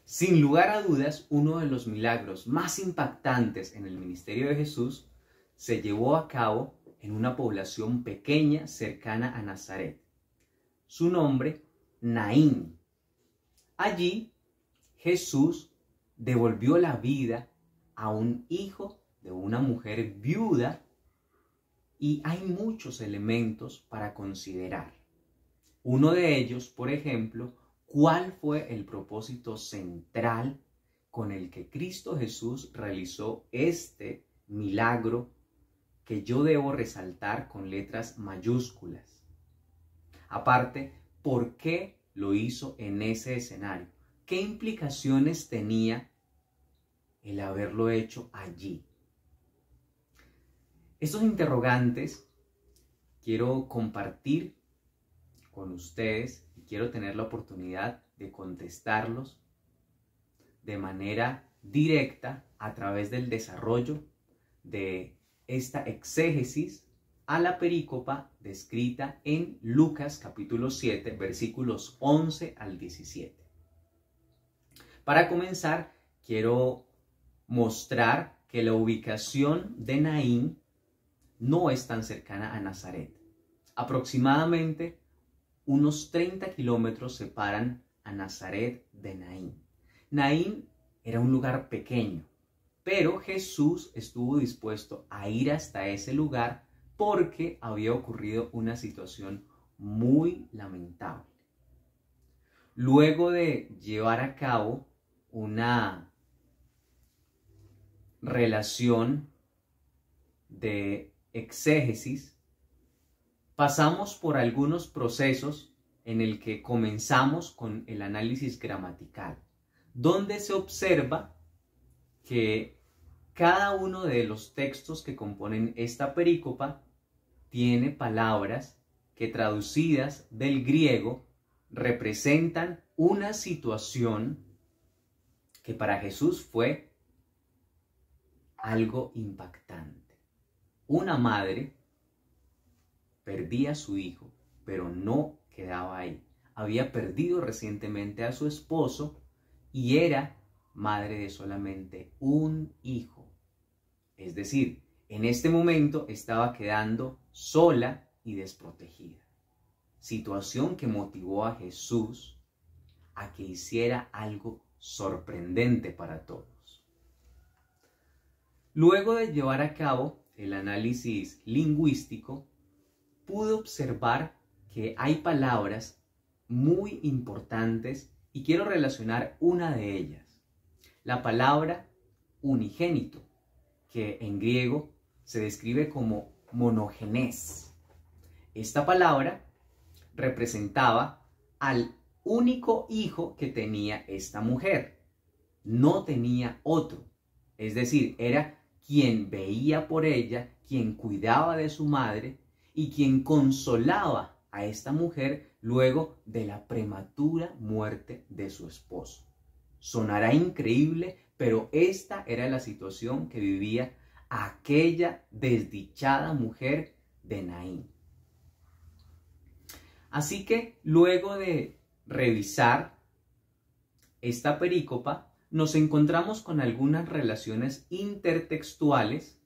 Sin lugar a dudas, uno de los milagros más impactantes en el ministerio de Jesús se llevó a cabo en una población pequeña cercana a Nazaret. Su nombre, Naín. Allí, Jesús devolvió la vida a un hijo de una mujer viuda y hay muchos elementos para considerar. Uno de ellos, por ejemplo, ¿cuál fue el propósito central con el que Cristo Jesús realizó este milagro que yo debo resaltar con letras mayúsculas? Aparte, ¿por qué lo hizo en ese escenario? ¿Qué implicaciones tenía el haberlo hecho allí? Estos interrogantes quiero compartir con ustedes y quiero tener la oportunidad de contestarlos de manera directa a través del desarrollo de esta exégesis a la perícopa descrita en Lucas capítulo 7, versículos 11 al 17. Para comenzar, quiero mostrar que la ubicación de Naín no es tan cercana a Nazaret. Aproximadamente unos 30 kilómetros separan a Nazaret de Naín. Naín era un lugar pequeño, pero Jesús estuvo dispuesto a ir hasta ese lugar porque había ocurrido una situación muy lamentable. Luego de llevar a cabo una relación de exégesis, pasamos por algunos procesos en el que comenzamos con el análisis gramatical, donde se observa que cada uno de los textos que componen esta perícopa tiene palabras que traducidas del griego representan una situación que para Jesús fue algo impactante. Una madre perdía a su hijo, pero no quedaba ahí. Había perdido recientemente a su esposo y era madre de solamente un hijo. Es decir, en este momento estaba quedando sola y desprotegida. Situación que motivó a Jesús a que hiciera algo sorprendente para todos. Luego de llevar a cabo el análisis lingüístico, pude observar que hay palabras muy importantes y quiero relacionar una de ellas. La palabra unigénito, que en griego se describe como monogenes. Esta palabra representaba al único hijo que tenía esta mujer. No tenía otro. Es decir, era quien veía por ella, quien cuidaba de su madre y quien consolaba a esta mujer luego de la prematura muerte de su esposo. Sonará increíble, pero esta era la situación que vivía aquella desdichada mujer de Naín. Así que luego de revisar esta perícopa, nos encontramos con algunas relaciones intertextuales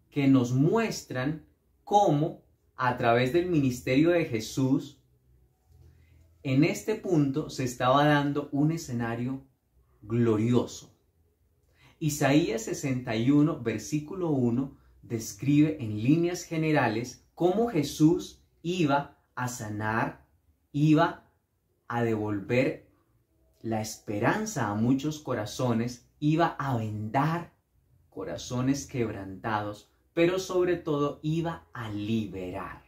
que nos muestran cómo a través del ministerio de Jesús, en este punto se estaba dando un escenario glorioso. Isaías 61, versículo 1, describe en líneas generales cómo Jesús iba a sanar, iba a devolver la esperanza a muchos corazones, iba a vendar corazones quebrantados, pero sobre todo iba a liberar.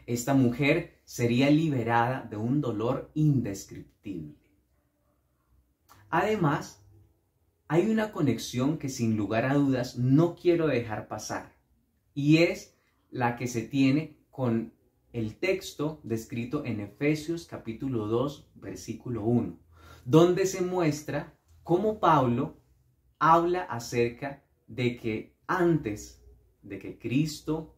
Esta mujer sería liberada de un dolor indescriptible. Además, hay una conexión que sin lugar a dudas no quiero dejar pasar, y es la que se tiene con el texto descrito en Efesios capítulo 2, versículo 1, donde se muestra cómo Pablo habla acerca de que antes de que Cristo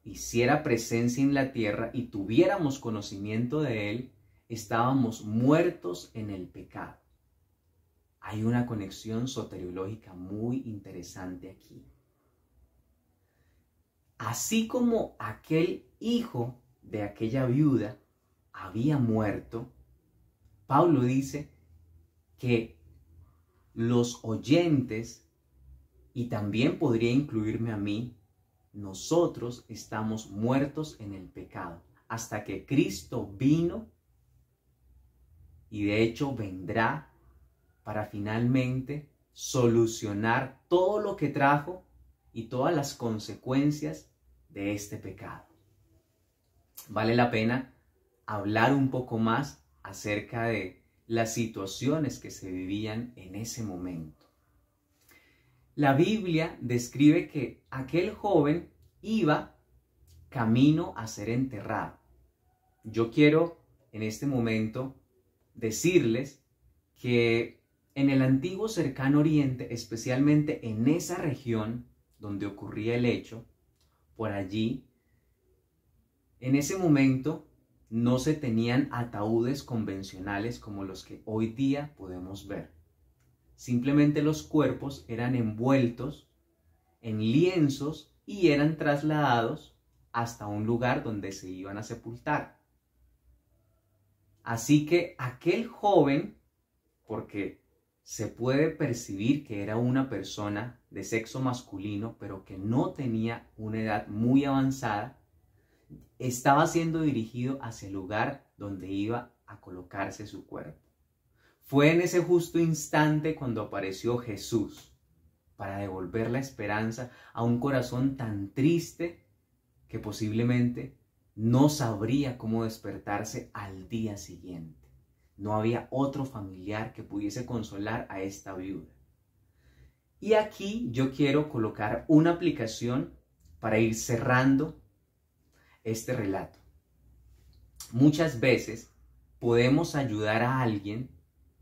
hiciera presencia en la tierra y tuviéramos conocimiento de Él, estábamos muertos en el pecado. hay una conexión soteriológica muy interesante aquí. Así como aquel hijo de aquella viuda había muerto, Pablo dice que los oyentes, y también podría incluirme a mí, nosotros estamos muertos en el pecado hasta que Cristo vino y de hecho vendrá para finalmente solucionar todo lo que trajo y todas las consecuencias de este pecado. Vale la pena hablar un poco más acerca de las situaciones que se vivían en ese momento. La Biblia describe que aquel joven iba camino a ser enterrado. Yo quiero en este momento decirles que en el antiguo cercano oriente, especialmente en esa región donde ocurría el hecho, por allí, en ese momento no se tenían ataúdes convencionales como los que hoy día podemos ver. Simplemente los cuerpos eran envueltos en lienzos y eran trasladados hasta un lugar donde se iban a sepultar. Así que aquel joven, porque se puede percibir que era una persona de sexo masculino, pero que no tenía una edad muy avanzada, estaba siendo dirigido hacia el lugar donde iba a colocarse su cuerpo. Fue en ese justo instante cuando apareció Jesús para devolver la esperanza a un corazón tan triste que posiblemente no sabría cómo despertarse al día siguiente. No había otro familiar que pudiese consolar a esta viuda. Y aquí yo quiero colocar una aplicación para ir cerrando este relato. Muchas veces podemos ayudar a alguien,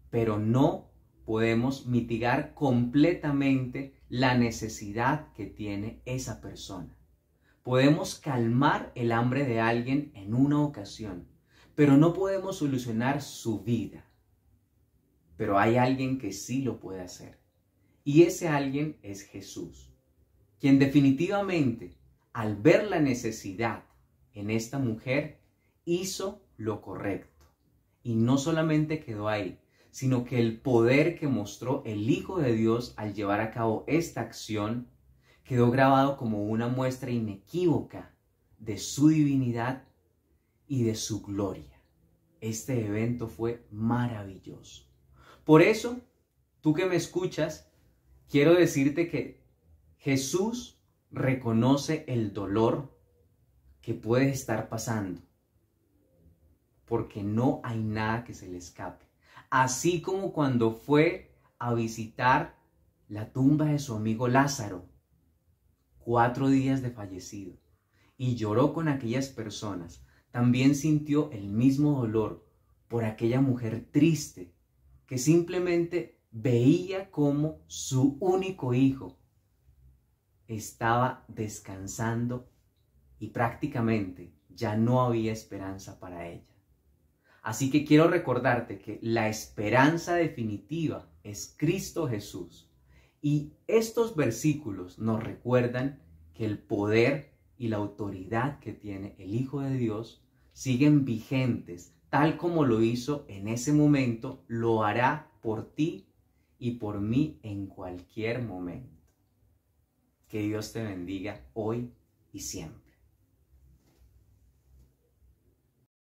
pero no podemos mitigar completamente la necesidad que tiene esa persona. Podemos calmar el hambre de alguien en una ocasión, pero no podemos solucionar su vida. Pero hay alguien que sí lo puede hacer. Y ese alguien es Jesús, quien definitivamente, al ver la necesidad en esta mujer, hizo lo correcto. Y no solamente quedó ahí, sino que el poder que mostró el Hijo de Dios al llevar a cabo esta acción quedó grabado como una muestra inequívoca de su divinidad y de su gloria. Este evento fue maravilloso. Por eso, tú que me escuchas, quiero decirte que Jesús reconoce el dolor que puedes estar pasando, porque no hay nada que se le escape. Así como cuando fue a visitar la tumba de su amigo Lázaro, 4 días de fallecido, y lloró con aquellas personas, también sintió el mismo dolor por aquella mujer triste que simplemente veía cómo su único hijo estaba descansando y prácticamente ya no había esperanza para ella. Así que quiero recordarte que la esperanza definitiva es Cristo Jesús. Y estos versículos nos recuerdan que el poder y la autoridad que tiene el Hijo de Dios siguen vigentes, tal como lo hizo en ese momento, lo hará por ti y por mí en cualquier momento. Que Dios te bendiga hoy y siempre.